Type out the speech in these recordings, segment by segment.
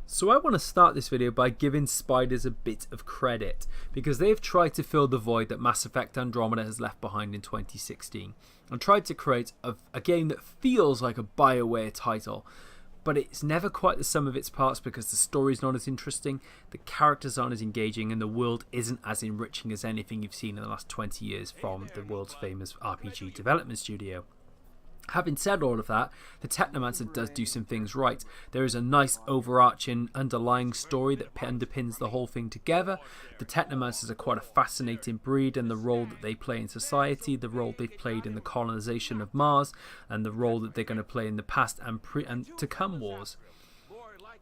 So I want to start this video by giving Spiders a bit of credit, because they've tried to fill the void that Mass Effect Andromeda has left behind in 2016 and tried to create a game that feels like a BioWare title, but it's never quite the sum of its parts because the story's not as interesting, the characters aren't as engaging, and the world isn't as enriching as anything you've seen in the last 20 years from the world's famous RPG development studio. Having said all of that, the Technomancer does do some things right. There is a nice overarching underlying story that underpins the whole thing together. The Technomancers are quite a fascinating breed, and the role that they play in society, the role they've played in the colonization of Mars, and the role that they're going to play in the past and to come wars.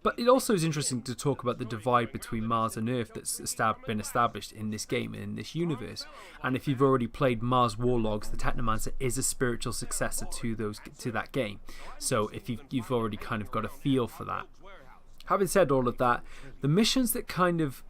But it also is interesting to talk about the divide between Mars and Earth that's been established in this game and in this universe. And if you've already played Mars Warlogs, the Technomancer is a spiritual successor to that game. So if you've already kind of got a feel for that. Having said all of that, the missions that kind of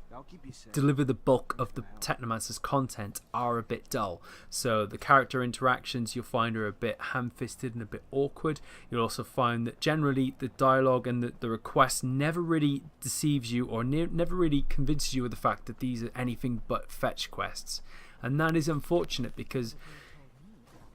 deliver the bulk of the Technomancer's content are a bit dull. So the character interactions you'll find are a bit ham-fisted and a bit awkward. You'll also find that generally the dialogue and the requests never really deceives you or never really convinces you of the fact that these are anything but fetch quests. And that is unfortunate because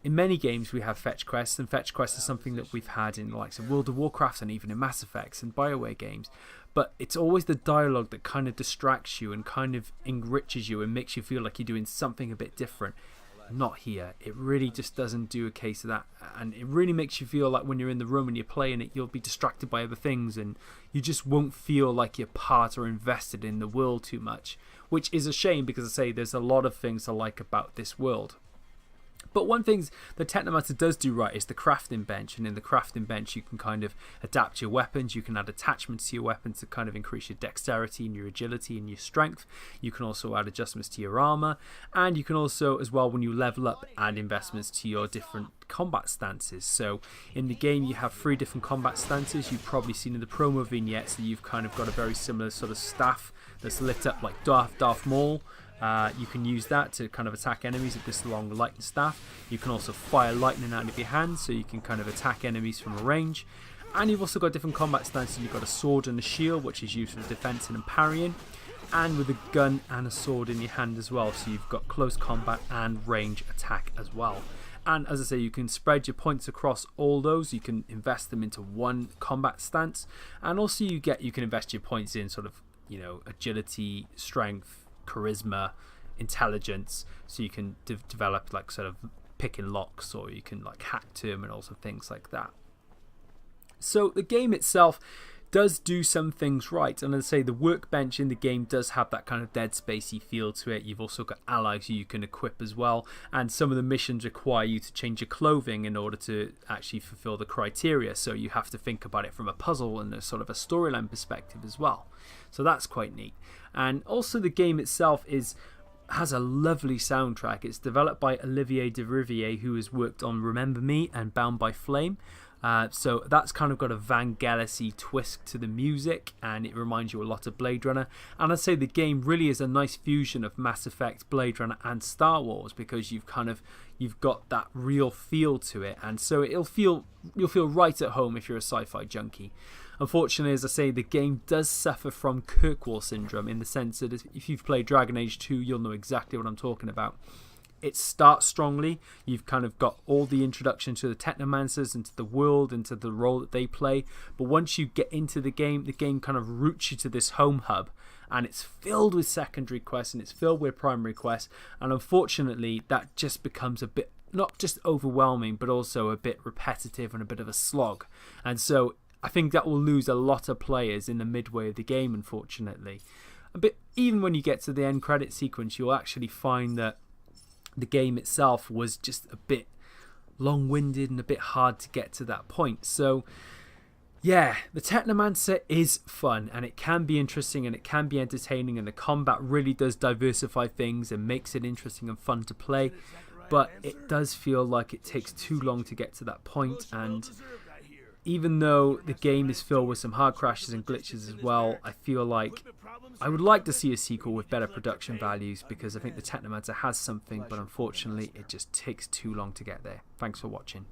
in many games we have fetch quests, and fetch quests are something that we've had in the likes of World of Warcraft and even in Mass Effects and BioWare games. But it's always the dialogue that kind of distracts you and kind of enriches you and makes you feel like you're doing something a bit different. Not here. It really just doesn't do a case of that. And it really makes you feel like when you're in the room and you're playing it, you'll be distracted by other things and you just won't feel like you're part or invested in the world too much. Which is a shame because I say there's a lot of things I like about this world. But one thing the Technomancer does do right is the crafting bench, and in the crafting bench you can kind of adapt your weapons, you can add attachments to your weapons to kind of increase your dexterity and your agility and your strength. You can also add adjustments to your armor, and you can also, as well, when you level up, add investments to your different combat stances. So in the game you have 3 different combat stances. You've probably seen in the promo vignettes that you've kind of got a very similar sort of staff that's lit up like Darth Maul. You can use that to kind of attack enemies with this long lightning staff. You can also fire lightning out of your hands, so you can kind of attack enemies from a range. And you've also got different combat stances. You've got a sword and a shield, which is used for defense and parrying, and with a gun and a sword in your hand as well. So you've got close combat and range attack as well. And as I say, you can spread your points across all those. You can invest them into one combat stance, and also you can invest your points in sort of, you know, agility, strength, charisma, intelligence, so you can develop like sort of picking locks, or you can like hack terminals and things like that. So the game itself does do some things right, and as I say, the workbench in the game does have that kind of Dead Spacey feel to it. You've also got allies who you can equip as well, and some of the missions require you to change your clothing in order to actually fulfill the criteria, so you have to think about it from a puzzle and a sort of a storyline perspective as well. So that's quite neat. And also the game itself has a lovely soundtrack. It's developed by Olivier de Riviere, who has worked on Remember Me and Bound by Flame. So that's kind of got a Vangelis-y twist to the music, and it reminds you a lot of Blade Runner. And I'd say the game really is a nice fusion of Mass Effect, Blade Runner and Star Wars, because you've got that real feel to it, and so you'll feel right at home if you're a sci-fi junkie. Unfortunately, as I say, the game does suffer from Kirkwall syndrome, in the sense that if you've played Dragon Age 2, you'll know exactly what I'm talking about. It starts strongly. You've kind of got all the introduction to the Technomancers and to the world and to the role that they play. But once you get into the game kind of roots you to this home hub, and it's filled with secondary quests and it's filled with primary quests. And unfortunately, that just becomes a bit, not just overwhelming, but also a bit repetitive and a bit of a slog. And so I think that will lose a lot of players in the midway of the game, unfortunately. Even when you get to the end credit sequence, you'll actually find that the game itself was just a bit long-winded and a bit hard to get to that point. So yeah, the Technomancer is fun, and it can be interesting and it can be entertaining, and the combat really does diversify things and makes it interesting and fun to play. But it does feel like it takes too long to get to that point, and even though the game is filled with some hard crashes and glitches as well, I feel like I would like to see a sequel with better production values, because I think the Technomancer has something, but unfortunately it just takes too long to get there. Thanks for watching.